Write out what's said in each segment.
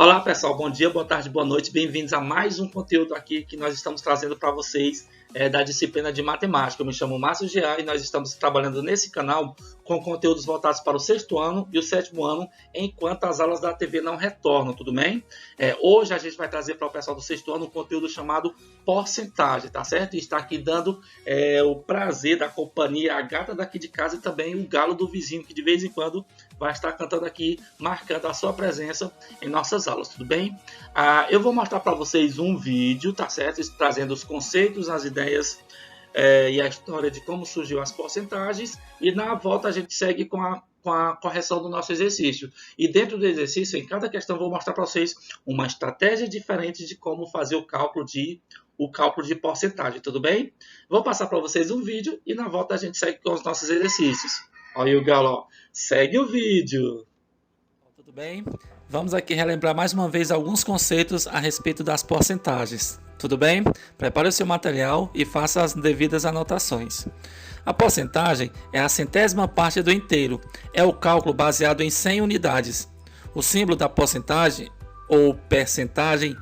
Olá pessoal, bom dia, boa tarde, boa noite, bem-vindos a mais um conteúdo aqui que nós estamos trazendo para vocês da disciplina de matemática. Eu me chamo Márcio Gia e nós estamos trabalhando nesse canal com conteúdos voltados para o sexto ano e o sétimo ano, enquanto as aulas da TV não retornam, tudo bem? Hoje a gente vai trazer para o pessoal do sexto ano um conteúdo chamado porcentagem, tá certo? E está aqui dando o prazer da companhia, a gata daqui de casa e também o galo do vizinho, que de vez em quando vai estar cantando aqui, marcando a sua presença em nossas aulas, tudo bem? Eu vou mostrar para vocês um vídeo, tá certo? Trazendo os conceitos, as ideias e a história de como surgiu as porcentagens, e na volta a gente segue com a correção do nosso exercício. E dentro do exercício, em cada questão, eu vou mostrar para vocês uma estratégia diferente de como fazer o cálculo de porcentagem, tudo bem? Vou passar para vocês um vídeo e na volta a gente segue com os nossos exercícios. Olha aí o galo, ó. Segue o vídeo. Tudo bem? Vamos aqui relembrar mais uma vez alguns conceitos a respeito das porcentagens. Tudo bem? Prepare o seu material e faça as devidas anotações. A porcentagem é a centésima parte do inteiro. É o cálculo baseado em 100 unidades. O símbolo da porcentagem, ou percentagem,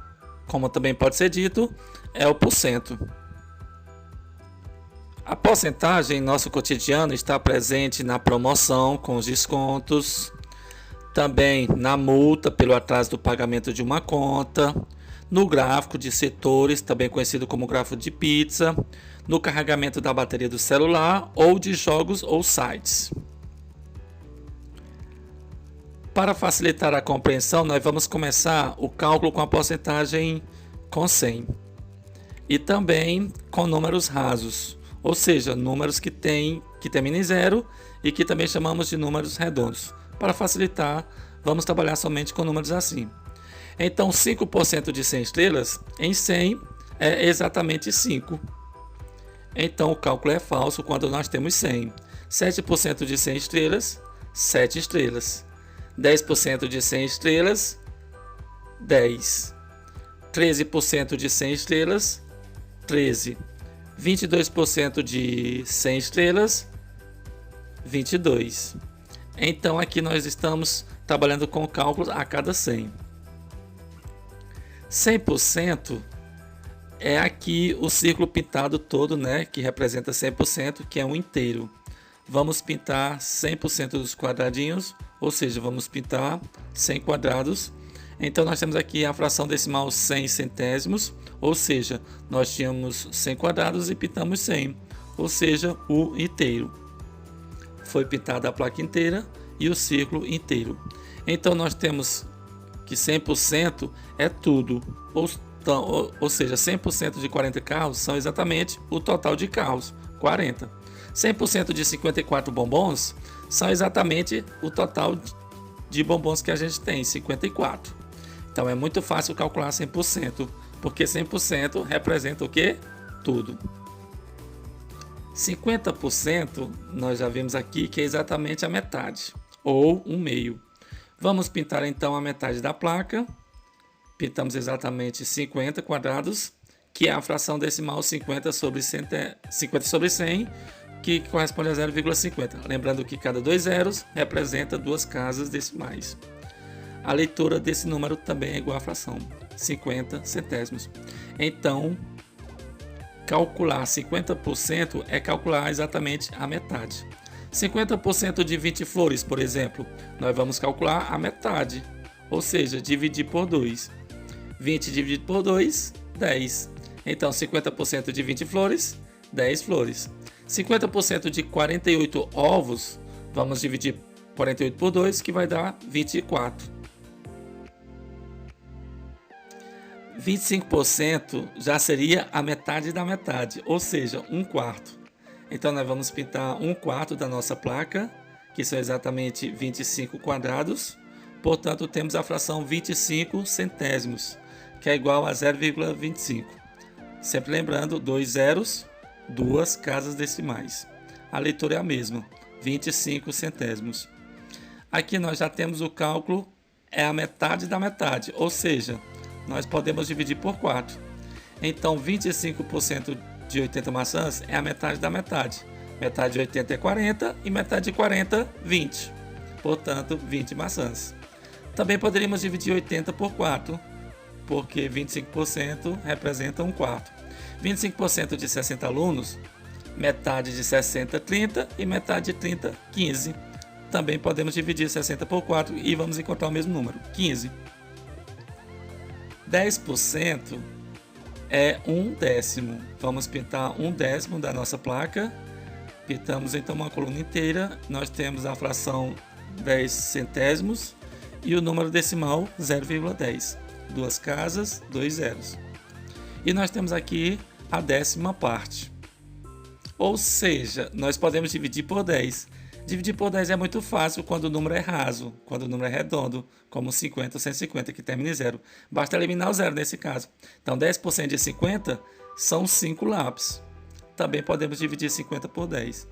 como também pode ser dito, é o porcento. A porcentagem em nosso cotidiano está presente na promoção com os descontos, também na multa pelo atraso do pagamento de uma conta, no gráfico de setores, também conhecido como gráfico de pizza, no carregamento da bateria do celular ou de jogos ou sites. Para facilitar a compreensão, nós vamos começar o cálculo com a porcentagem com 100 e também com números rasos, ou seja, números que terminam em zero e que também chamamos de números redondos. Para facilitar, vamos trabalhar somente com números assim. Então, 5% de 100 estrelas em 100 é exatamente 5. Então, o cálculo é falso quando nós temos 100. 7% de 100 estrelas, 7 estrelas. 10% de 100 estrelas, 10. 13% de 100 estrelas, 13. 22% de 100 estrelas, 22. Então aqui nós estamos trabalhando com cálculos a cada 100. 100% é aqui o círculo pintado todo, né, que representa 100%, que é um inteiro. Vamos pintar 100% dos quadradinhos, ou seja, vamos pintar 100 quadrados. Então nós temos aqui a fração decimal 100 centésimos, ou seja, nós tínhamos 100 quadrados e pintamos 100, ou seja, o inteiro. Foi pintada a placa inteira e o círculo inteiro. Então nós temos que 100% é tudo, ou seja, 100% de 40 carros são exatamente o total de carros, 40. 100% de 54 bombons são exatamente o total de bombons que a gente tem, 54. Então é muito fácil calcular 100%, porque 100% representa o que? Tudo. 50% nós já vimos aqui que é exatamente a metade, ou um meio. Vamos pintar então a metade da placa. Pintamos exatamente 50 quadrados, que é a fração decimal 50 sobre 100, que corresponde a 0,50. Lembrando que cada dois zeros representa duas casas decimais. A leitura desse número também é igual à fração, 50 centésimos. Então, calcular 50% é calcular exatamente a metade. 50% de 20 flores, por exemplo, nós vamos calcular a metade, ou seja, dividir por 2. 20 dividido por 2, 10. Então, 50% de 20 flores, 10 flores. 50% de 48 ovos, vamos dividir 48 por 2, que vai dar 24. 25% já seria a metade da metade, ou seja, 1/4. Então nós vamos pintar 1/4 da nossa placa, que são exatamente 25 quadrados. Portanto, temos a fração 25 centésimos, que é igual a 0,25. Sempre lembrando, dois zeros, duas casas decimais. A leitura é a mesma, 25 centésimos. Aqui nós já temos o cálculo, é a metade da metade, ou seja, nós podemos dividir por 4. Então 25% de 80 maçãs é a metade da metade. Metade de 80 é 40 e metade de 40, 20. Portanto, 20 maçãs. Também poderíamos dividir 80 por 4, porque 25% representa um quarto. 25% de 60 alunos, metade de 60, 30 e metade de 30, 15. Também podemos dividir 60 por 4 e vamos encontrar o mesmo número, 15. 10% é 1/10. Vamos pintar 1/10 da nossa placa. Pintamos então uma coluna inteira. Nós temos a fração 10 centésimos e o número decimal 0,10. Duas casas, 2 zeros. E nós temos aqui a 10ª parte. Ou seja, nós podemos dividir por 10. Dividir por 10 é muito fácil quando o número é raso, quando o número é redondo, como 50 ou 150, que termina em 0. Basta eliminar o 0 nesse caso. Então 10% de 50 são 5 lápis. Também podemos dividir 50 por 10.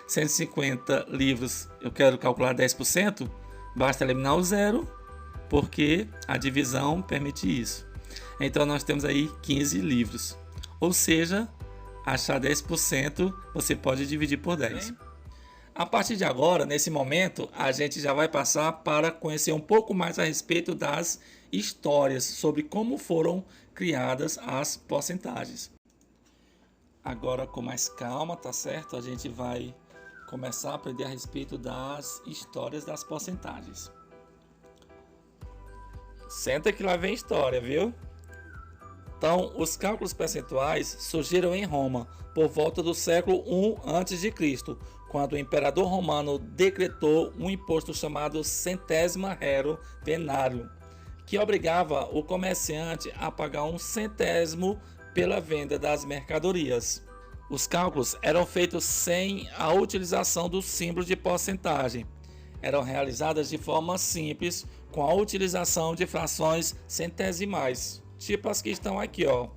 150 livros, eu quero calcular 10%, basta eliminar o 0, porque a divisão permite isso. Então nós temos aí 15 livros. Ou seja, achar 10% você pode dividir por 10. A partir de agora, nesse momento, a gente já vai passar para conhecer um pouco mais a respeito das histórias sobre como foram criadas as porcentagens. Agora, com mais calma, tá certo? A gente vai começar a aprender a respeito das histórias das porcentagens. Senta que lá vem história, viu? Então, os cálculos percentuais surgiram em Roma por volta do século I a.C., quando o imperador romano decretou um imposto chamado centésima rerum denarii, que obrigava o comerciante a pagar 1 centésimo pela venda das mercadorias. Os cálculos eram feitos sem a utilização do símbolo de porcentagem. Eram realizadas de forma simples, com a utilização de frações centesimais, tipo as que estão aqui, ó.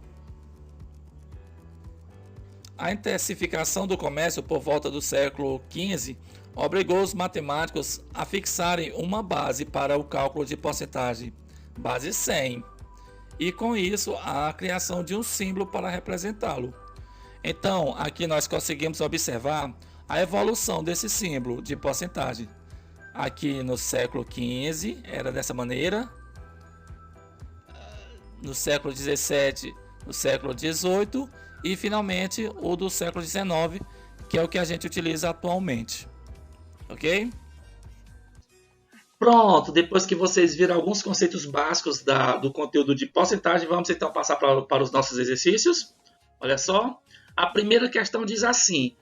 A intensificação do comércio por volta do século XV obrigou os matemáticos a fixarem uma base para o cálculo de porcentagem, base 100, e com isso a criação de um símbolo para representá-lo. Então, aqui nós conseguimos observar a evolução desse símbolo de porcentagem. Aqui no século XV era dessa maneira, no século XVII, no século XVIII e finalmente o do século XIX, que é o que a gente utiliza atualmente. Ok? Pronto, depois que vocês viram alguns conceitos básicos do conteúdo de porcentagem, vamos então passar para os nossos exercícios. Olha só, a primeira questão diz assim: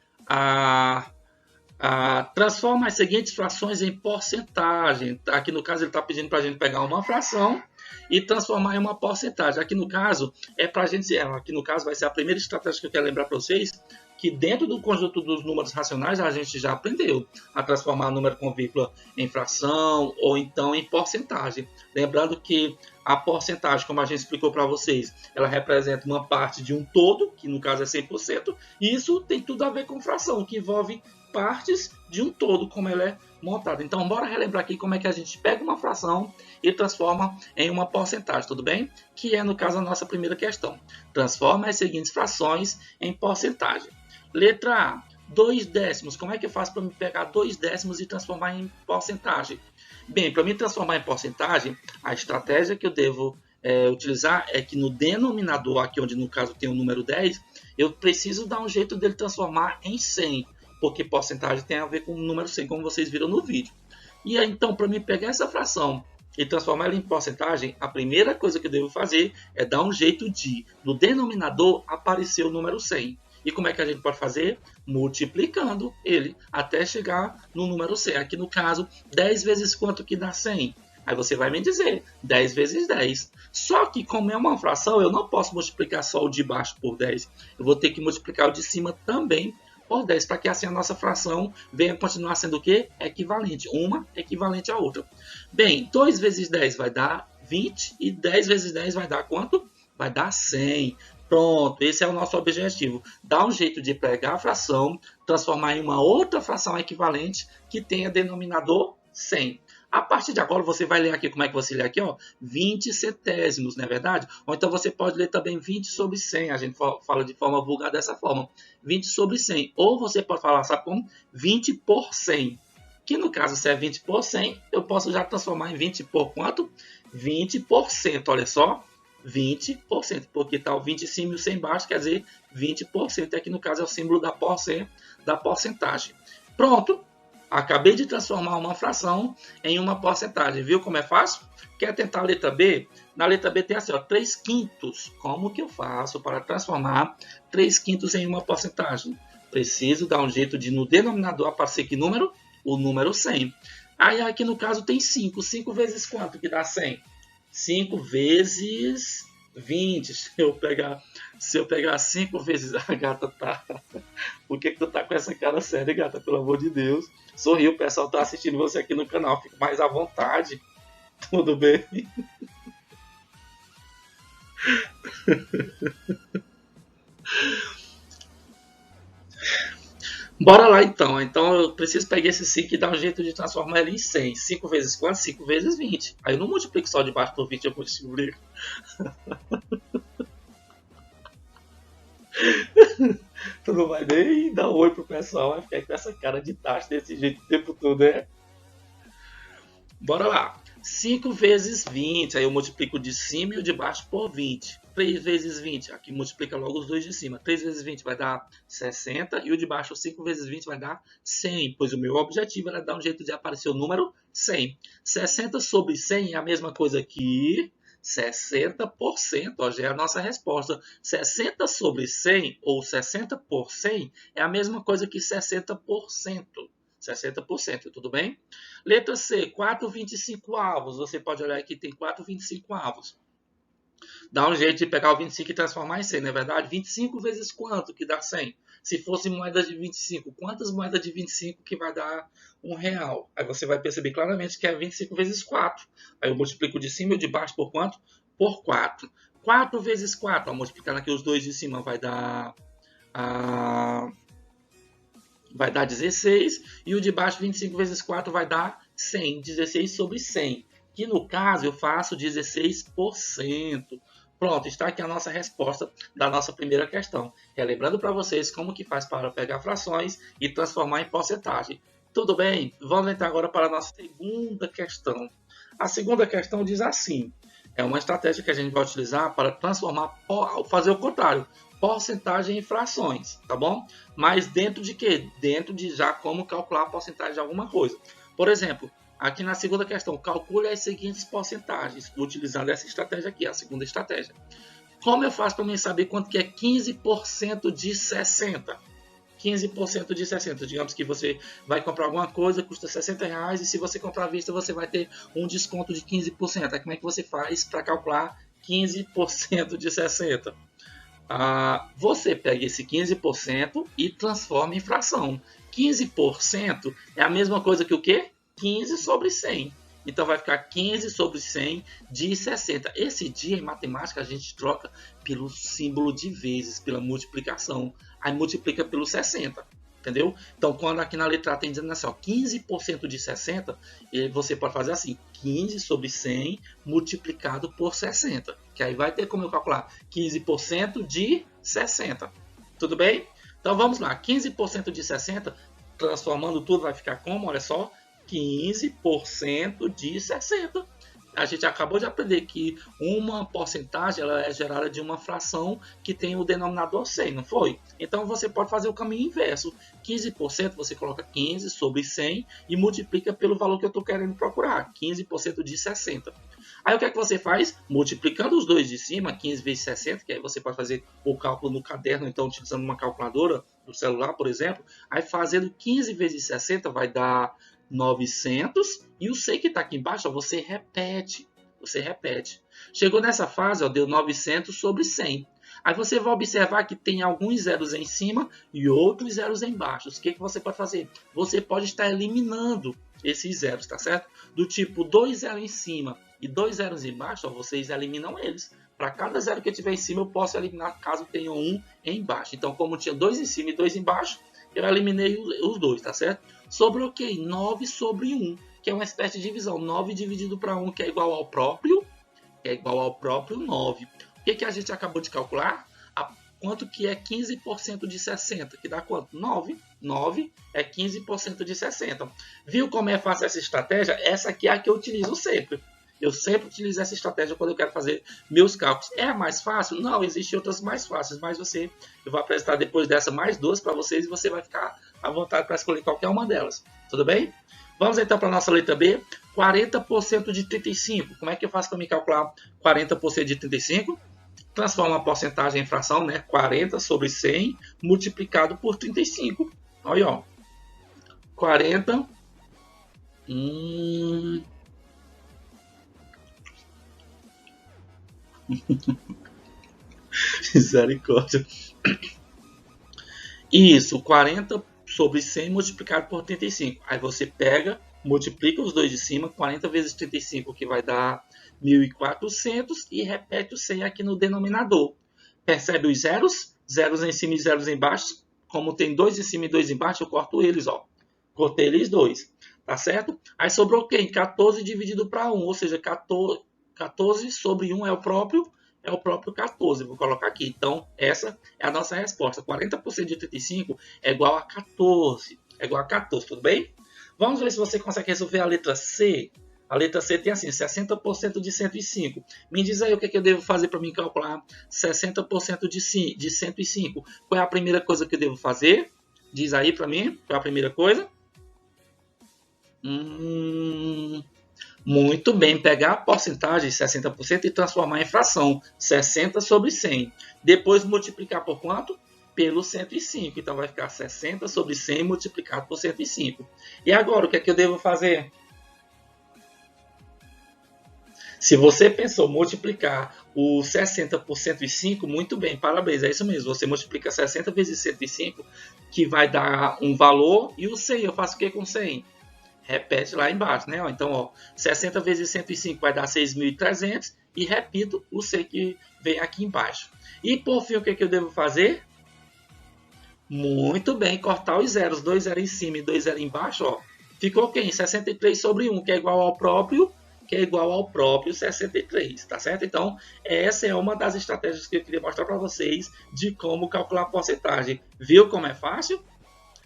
transforma as seguintes frações em porcentagem. Aqui no caso ele está pedindo para a gente pegar uma fração e transformar em uma porcentagem. Aqui no caso é para a gente, aqui no caso vai ser a primeira estratégia que eu quero lembrar para vocês, que dentro do conjunto dos números racionais a gente já aprendeu a transformar número com vírgula em fração ou então em porcentagem. Lembrando que a porcentagem, como a gente explicou para vocês, ela representa uma parte de um todo, que no caso é 100%, e isso tem tudo a ver com fração, que envolve partes de um todo, como ela é montada. Então, bora relembrar aqui como é que a gente pega uma fração e transforma em uma porcentagem, tudo bem? Que é, no caso, a nossa primeira questão. Transforma as seguintes frações em porcentagem. Letra A, 2/10. Como é que eu faço para me pegar 2/10 e transformar em porcentagem? Bem, para me transformar em porcentagem, a estratégia que eu devo utilizar é que no denominador, aqui onde no caso tem o número 10, eu preciso dar um jeito dele transformar em 100, porque porcentagem tem a ver com o número 100, como vocês viram no vídeo. E aí, então, para me pegar essa fração e transformar ela em porcentagem, a primeira coisa que eu devo fazer é dar um jeito de, no denominador, aparecer o número 100. E como é que a gente pode fazer? Multiplicando ele até chegar no número 100. Aqui no caso, 10 vezes quanto que dá 100? Aí você vai me dizer, 10 vezes 10. Só que como é uma fração, eu não posso multiplicar só o de baixo por 10. Eu vou ter que multiplicar o de cima também por 10, para que assim a nossa fração venha continuar sendo o quê? Equivalente. Uma equivalente à outra. Bem, 2 vezes 10 vai dar 20 e 10 vezes 10 vai dar quanto? Vai dar 100. Pronto, esse é o nosso objetivo. Dar um jeito de pegar a fração, transformar em uma outra fração equivalente que tenha denominador 100. A partir de agora, você vai ler aqui, como é que você lê aqui? Ó, 20 centésimos, não é verdade? Ou então você pode ler também 20 sobre 100. A gente fala de forma vulgar dessa forma. 20 sobre 100. Ou você pode falar, sabe como? 20 por 100. que no caso, se é 20 por 100, eu posso já transformar em 20 por quanto? 20%, olha só, 20%, porque está o 20 em cima e o 100 embaixo, quer dizer 20%, aqui no caso é o símbolo da porcentagem. Pronto, acabei de transformar uma fração em uma porcentagem, viu como é fácil? Quer tentar a letra B? Na letra B tem assim, ó, 3/5. Como que eu faço para transformar 3/5 em uma porcentagem? Preciso dar um jeito de no denominador aparecer que número? O número 100. Aí aqui no caso tem 5. 5 vezes quanto que dá 100? 5 vezes 20. Se eu pegar 5 vezes... A gata tá... Por que tu tá com essa cara séria, gata? Pelo amor de Deus. Sorriu, o pessoal tá assistindo você aqui no canal. Fica mais à vontade. Tudo bem? Bora lá então. Então eu preciso pegar esse 5 e dar um jeito de transformar ele em 100. 5 vezes quanto? 5 vezes 20. Aí eu não multiplico só de baixo por 20, eu multiplico. Tu não vai nem dar oi pro pessoal, vai ficar com essa cara de taxa desse jeito o tempo todo, né? Bora lá. 5 vezes 20, aí eu multiplico o de cima e o de baixo por 20. 3 vezes 20, aqui multiplica logo os dois de cima. 3 vezes 20 vai dar 60 e o de baixo 5 vezes 20 vai dar 100, pois o meu objetivo era dar um jeito de aparecer o número 100. 60 sobre 100 é a mesma coisa que 60%, ó, já é a nossa resposta. 60 sobre 100 ou 60 por 100 é a mesma coisa que 60%. 60%, tudo bem? Letra C, 4/25 avos. Você pode olhar aqui, tem 4/25 avos. Dá um jeito de pegar o 25 e transformar em 100, não é verdade? 25 vezes quanto que dá 100? Se fosse moedas de 25, quantas moedas de 25 que vai dar R$1? Aí você vai perceber claramente que é 25 vezes 4. Aí eu multiplico de cima e de baixo por quanto? Por 4. 4 vezes 4, multiplicando aqui os dois de cima, vai dar 16, e o de baixo, 25 vezes 4, vai dar 100, 16 sobre 100, que no caso eu faço 16%. Pronto, está aqui a nossa resposta da nossa primeira questão. Lembrando para vocês como que faz para pegar frações e transformar em porcentagem. Tudo bem? Vamos entrar agora para a nossa segunda questão. A segunda questão diz assim, é uma estratégia que a gente vai utilizar para transformar, fazer o contrário, porcentagem em frações, tá bom? Mas dentro de quê? Dentro de já como calcular a porcentagem de alguma coisa. Por exemplo, aqui na segunda questão, calcule as seguintes porcentagens, utilizando essa estratégia aqui, a segunda estratégia. Como eu faço para mim saber quanto que é 15% de 60? 15% de 60. Digamos que você vai comprar alguma coisa, custa R$60, e se você comprar à vista, você vai ter um desconto de 15%. Aí como é que você faz para calcular 15% de 60? Você pega esse 15% e transforma em fração. 15% é a mesma coisa que o quê? 15 sobre 100. Então vai ficar 15 sobre 100 de 60. Esse dia em matemática a gente troca pelo símbolo de vezes, pela multiplicação. Aí multiplica pelo 60. Entendeu? Então quando aqui na letra A tem dizendo assim, ó, 15% de 60, você pode fazer assim, 15 sobre 100 multiplicado por 60. Que aí vai ter como eu calcular 15% de 60. Tudo bem? Então vamos lá, 15% de 60, transformando tudo vai ficar como? Olha só, 15% de 60. A gente acabou de aprender que uma porcentagem ela é gerada de uma fração que tem o denominador 100, não foi? Então você pode fazer o caminho inverso. 15% você coloca 15 sobre 100 e multiplica pelo valor que eu estou querendo procurar, 15% de 60. Aí o que é que você faz? Multiplicando os dois de cima, 15 vezes 60, que aí você pode fazer o cálculo no caderno, então utilizando uma calculadora do celular, por exemplo. Aí fazendo 15 vezes 60 vai dar 900, e o 100 que está aqui embaixo, ó, você repete. Chegou nessa fase, ó, deu 900 sobre 100. Aí você vai observar que tem alguns zeros em cima e outros zeros embaixo. O que você pode fazer? Você pode estar eliminando esses zeros, tá certo? Do tipo 2 zeros em cima e 2 zeros embaixo, ó, vocês eliminam eles. Para cada zero que tiver em cima, eu posso eliminar caso tenha um embaixo. Então, como tinha 2 em cima e 2 embaixo, eu eliminei os dois, tá certo? Sobrou o quê? 9 sobre 1, que é uma espécie de divisão. 9 dividido para 1, que é igual ao próprio 9. O que a gente acabou de calcular? quanto que é 15% de 60? Que dá quanto? 9. 9 é 15% de 60. Viu como é fácil essa estratégia? Essa aqui é a que eu utilizo sempre. Eu sempre utilizo essa estratégia quando eu quero fazer meus cálculos. É a mais fácil? Não, existem outras mais fáceis, mas eu vou apresentar depois dessa mais duas para vocês e você vai ficar à vontade para escolher qualquer uma delas. Tudo bem? Vamos então para a nossa letra B. 40% de 35. Como é que eu faço para me calcular 40% de 35? Transforma a porcentagem em fração, né? 40 sobre 100 multiplicado por 35. Olha, ó. 40. Misericórdia. Isso, 40 sobre 100 multiplicado por 35. Aí você pega, multiplica os dois de cima, 40 vezes 35, que vai dar 1.400, e repete o 100 aqui no denominador. Percebe os zeros? Zeros em cima e zeros embaixo. Como tem 2 em cima e 2 embaixo, eu corto eles, ó. Cortei eles dois, tá certo? Aí sobrou quem? 14 dividido para 1, ou seja, 14 sobre 1 é o próprio 14. Vou colocar aqui. Então, essa é a nossa resposta. 40% de 35 é igual a 14. É igual a 14, tudo bem? Vamos ver se você consegue resolver a letra C. A letra C tem assim, 60% de 105. Me diz aí o que eu devo fazer para me calcular 60% de 105. Qual é a primeira coisa que eu devo fazer? Diz aí para mim, qual é a primeira coisa? Muito bem, pegar a porcentagem, 60%, e transformar em fração, 60 sobre 100. Depois multiplicar por quanto? Pelo 105. Então vai ficar 60 sobre 100 multiplicado por 105. E agora, o que é que eu devo fazer? Se você pensou multiplicar o 60 por 105, muito bem, parabéns, é isso mesmo. Você multiplica 60 vezes 105, que vai dar um valor, e o 100, eu faço o que com 100? Repete lá embaixo, né? Então, ó, 60 vezes 105 vai dar 6.300, e repito o 100 que vem aqui embaixo. E por fim, o que eu devo fazer? Muito bem, cortar os zeros, 2 zeros em cima e 2 zeros embaixo, ó. Ficou quem? 63 sobre 1, que é igual ao próprio 63, tá certo? Então, essa é uma das estratégias que eu queria mostrar para vocês de como calcular a porcentagem. Viu como é fácil?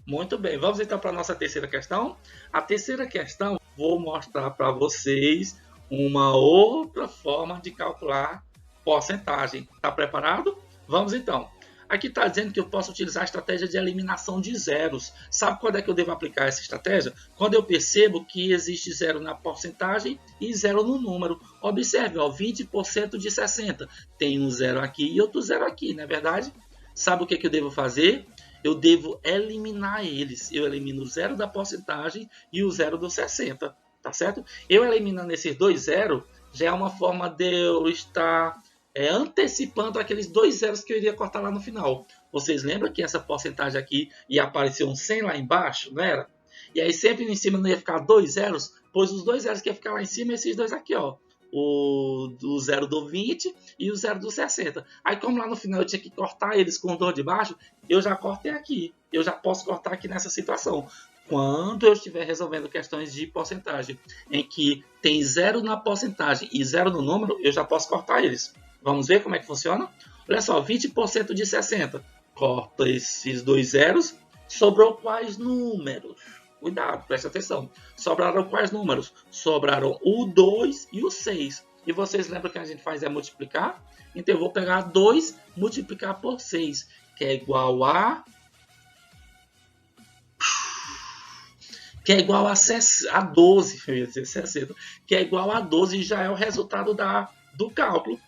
Muito bem, vamos então para a nossa terceira questão. A terceira questão, vou mostrar para vocês uma outra forma de calcular porcentagem. Está preparado? Vamos então. Aqui está dizendo que eu posso utilizar a estratégia de eliminação de zeros. Sabe quando é que eu devo aplicar essa estratégia? Quando eu percebo que existe zero na porcentagem e zero no número. Observe, ó, 20% de 60. Tem um zero aqui e outro zero aqui, não é verdade? Sabe o que eu devo fazer? Eu devo eliminar eles. Eu elimino o zero da porcentagem e o zero do 60, tá certo? Eu eliminando esses dois zeros, já é uma forma de eu estar antecipando aqueles dois zeros que eu iria cortar lá no final. Vocês lembram que essa porcentagem aqui ia aparecer um 100 lá embaixo, não era? E aí sempre em cima não ia ficar dois zeros, pois os dois zeros que ia ficar lá em cima, esses dois aqui, ó. O zero do 20 e o zero do 60. Aí como lá no final eu tinha que cortar eles com o dois de baixo, eu já cortei aqui. Eu já posso cortar aqui nessa situação. Quando eu estiver resolvendo questões de porcentagem, em que tem zero na porcentagem e zero no número, eu já posso cortar eles. Vamos ver como é que funciona? Olha só, 20% de 60. Corta esses dois zeros. Sobrou quais números? Cuidado, presta atenção. Sobraram quais números? Sobraram o 2 e o 6. E vocês lembram que a gente faz multiplicar? Então eu vou pegar 2 multiplicar por 6, que é igual a... que é igual a 12, eu ia dizer 60, que é igual a 12 e já é o resultado do cálculo.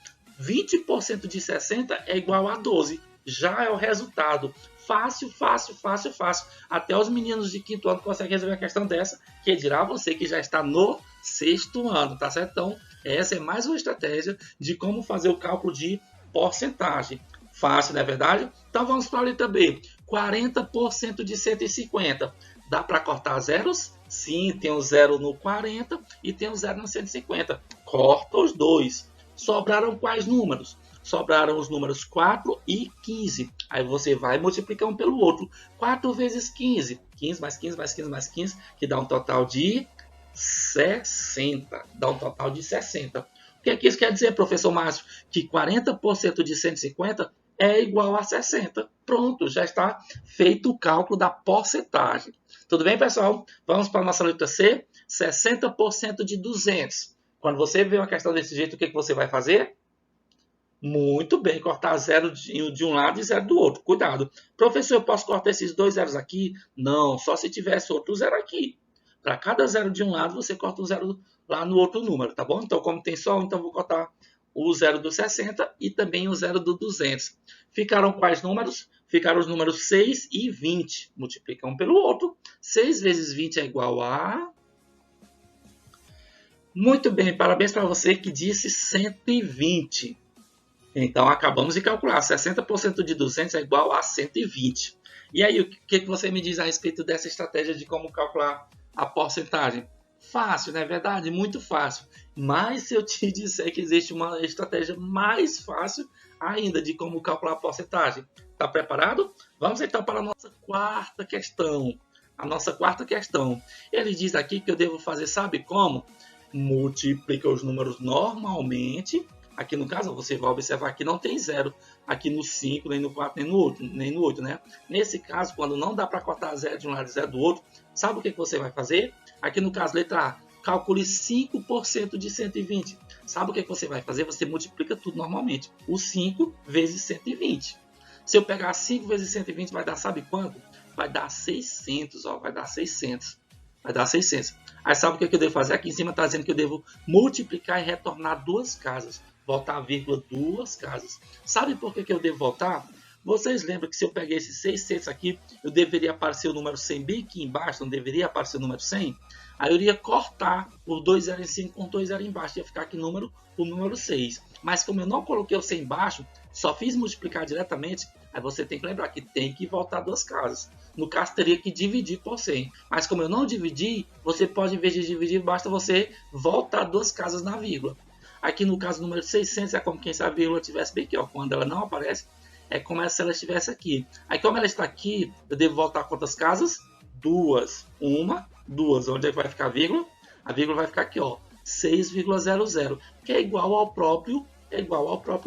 20% de 60 é igual a 12, já é o resultado. Fácil, fácil, fácil, fácil. Até os meninos de quinto ano conseguem resolver a questão dessa, que dirá você que já está no sexto ano, tá certo? Então, essa é mais uma estratégia de como fazer o cálculo de porcentagem. Fácil, não é verdade? Então, vamos para a letra B. 40% de 150. Dá para cortar zeros? Sim, tem um zero no 40 e tem um zero no 150. Corta os dois. Sobraram quais números? Sobraram os números 4 e 15. Aí você vai multiplicar um pelo outro. 4 vezes 15. 15 mais 15 mais 15 mais 15, que dá um total de 60. Dá um total de 60. O que é que isso quer dizer, professor Márcio? Que 40% de 150 é igual a 60. Pronto, já está feito o cálculo da porcentagem. Tudo bem, pessoal? Vamos para a nossa letra C. 60% de 200. Quando você vê uma questão desse jeito, o que você vai fazer? Muito bem, cortar zero de um lado e zero do outro. Cuidado. Professor, eu posso cortar esses dois zeros aqui? Não, só se tivesse outro zero aqui. Para cada zero de um lado, você corta um zero lá no outro número, tá bom? Então, como tem só um, então vou cortar o zero do 60 e também o zero do 200. Ficaram quais números? Ficaram os números 6 e 20. Multiplica um pelo outro. 6 vezes 20 é igual a... Muito bem, parabéns para você que disse 120. Então, acabamos de calcular. 60% de 200 é igual a 120. E aí, o que você me diz a respeito dessa estratégia de como calcular a porcentagem? Fácil, não é verdade? Muito fácil. Mas se eu te disser que existe uma estratégia mais fácil ainda de como calcular a porcentagem, está preparado? Vamos então para a nossa quarta questão. A nossa quarta questão. Ele diz aqui que eu devo fazer, sabe como? Multiplica os números normalmente. Aqui no caso, você vai observar que não tem zero aqui no 5, nem no 4, nem no 8, né? Nesse caso, quando não dá para cortar zero de um lado e zero do outro, sabe o que você vai fazer? Aqui no caso, letra A, calcule 5% de 120. Sabe o que você vai fazer? Você multiplica tudo normalmente. O 5 vezes 120. Se eu pegar 5 vezes 120, vai dar, sabe quanto? Vai dar 600, ó, vai dar 600. Vai dar 600. Aí sabe o que eu devo fazer? Aqui em cima está dizendo que eu devo multiplicar e retornar duas casas. Voltar a vírgula duas casas. Sabe por que eu devo voltar? Vocês lembram que se eu peguei esses 600 aqui, eu deveria aparecer o número 100 bem aqui embaixo, não deveria aparecer o número 100? Aí eu iria cortar o 2 zero em cima com 2 zero embaixo, ia ficar aqui o número 6. Mas como eu não coloquei o 100 embaixo, só fiz multiplicar diretamente, aí você tem que lembrar que tem que voltar duas casas. No caso, teria que dividir por 100. Mas como eu não dividi, você pode, em vez de dividir, basta você voltar duas casas na vírgula. Aqui no caso, o número 600 é como quem se a vírgula estivesse bem aqui, ó. Quando ela não aparece, é como se ela estivesse aqui. Aí como ela está aqui, eu devo voltar quantas casas? Duas. Uma, duas. Onde é que vai ficar a vírgula? A vírgula vai ficar aqui, ó. 6,00, que é igual ao próprio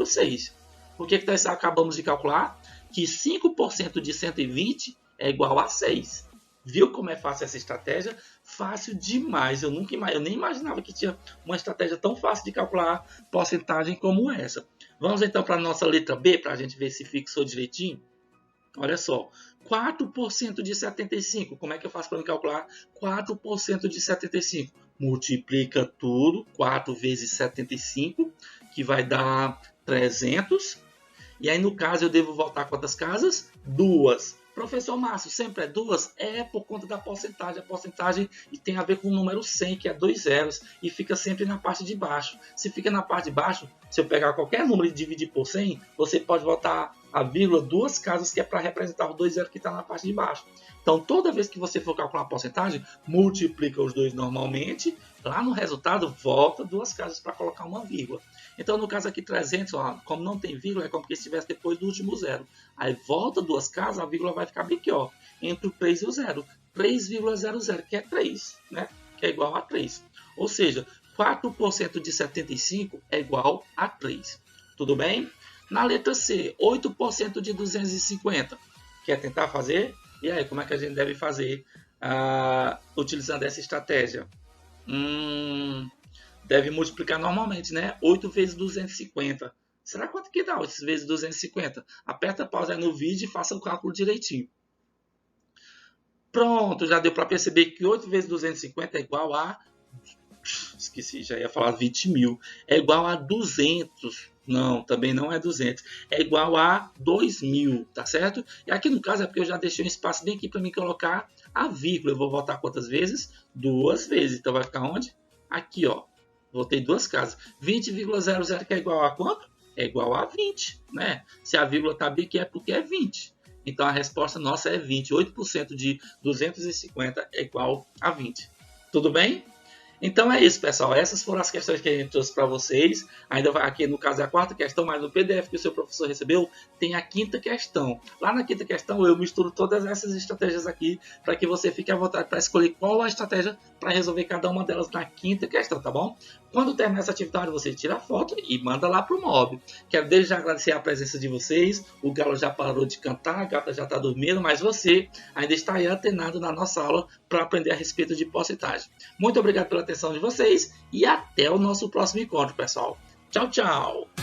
6. O que nós acabamos de calcular? Que 5% de 120 é igual a 6. Viu como é fácil essa estratégia? Fácil demais. Eu nem imaginava que tinha uma estratégia tão fácil de calcular porcentagem como essa. Vamos então para a nossa letra B, para a gente ver se fixou direitinho. Olha só, 4% de 75. Como é que eu faço para me calcular 4% de 75? Multiplica tudo, 4 vezes 75, que vai dar 300. E aí, no caso, eu devo voltar quantas casas? Duas. Professor Márcio, sempre é duas? É por conta da porcentagem. A porcentagem tem a ver com o número 100, que é 2 zeros, e fica sempre na parte de baixo. Se fica na parte de baixo, se eu pegar qualquer número e dividir por 100, você pode botar a vírgula duas casas, que é para representar os 2 zeros que está na parte de baixo. Então, toda vez que você for calcular a porcentagem, multiplica os dois normalmente, lá no resultado, volta duas casas para colocar uma vírgula. Então, no caso aqui, 300, ó, como não tem vírgula, é como se estivesse depois do último zero. Aí volta duas casas, a vírgula vai ficar bem aqui, ó, entre o 3 e o 0. 3,00, que é 3, né? Que é igual a 3. Ou seja, 4% de 75 é igual a 3. Tudo bem? Na letra C, 8% de 250. Quer tentar fazer? E aí, como é que a gente deve fazer utilizando essa estratégia? Deve multiplicar normalmente, né? 8 vezes 250. Será quanto que dá 8 vezes 250? Aperta a pausa aí no vídeo e faça o cálculo direitinho. Pronto, já deu para perceber que 8 vezes 250 é igual a... Esqueci, já ia falar 20 mil. É igual a 200. Não, também não é 200. É igual a 2.000, tá certo? E aqui no caso é porque eu já deixei um espaço bem aqui para mim colocar a vírgula. Eu vou voltar quantas vezes? Duas vezes. Então vai ficar onde? Aqui, ó. Voltei duas casas. 20,00 que é igual a quanto? É igual a 20, né? Se a vírgula está bem aqui é porque é 20. Então a resposta nossa é 20. 8% de 250 é igual a 20. Tudo bem? Então é isso, pessoal. Essas foram as questões que a gente trouxe para vocês. Ainda vai aqui, no caso, é a quarta questão, mas no PDF que o seu professor recebeu, tem a quinta questão. Lá na quinta questão, eu misturo todas essas estratégias aqui para que você fique à vontade para escolher qual a estratégia para resolver cada uma delas na quinta questão, tá bom? Quando terminar essa atividade, você tira a foto e manda lá pro mob. Quero desde já agradecer a presença de vocês. O galo já parou de cantar, a gata já está dormindo, mas você ainda está aí antenado na nossa aula para aprender a respeito de porcentagem. Muito obrigado pela atenção de vocês e até o nosso próximo encontro, pessoal. Tchau, tchau!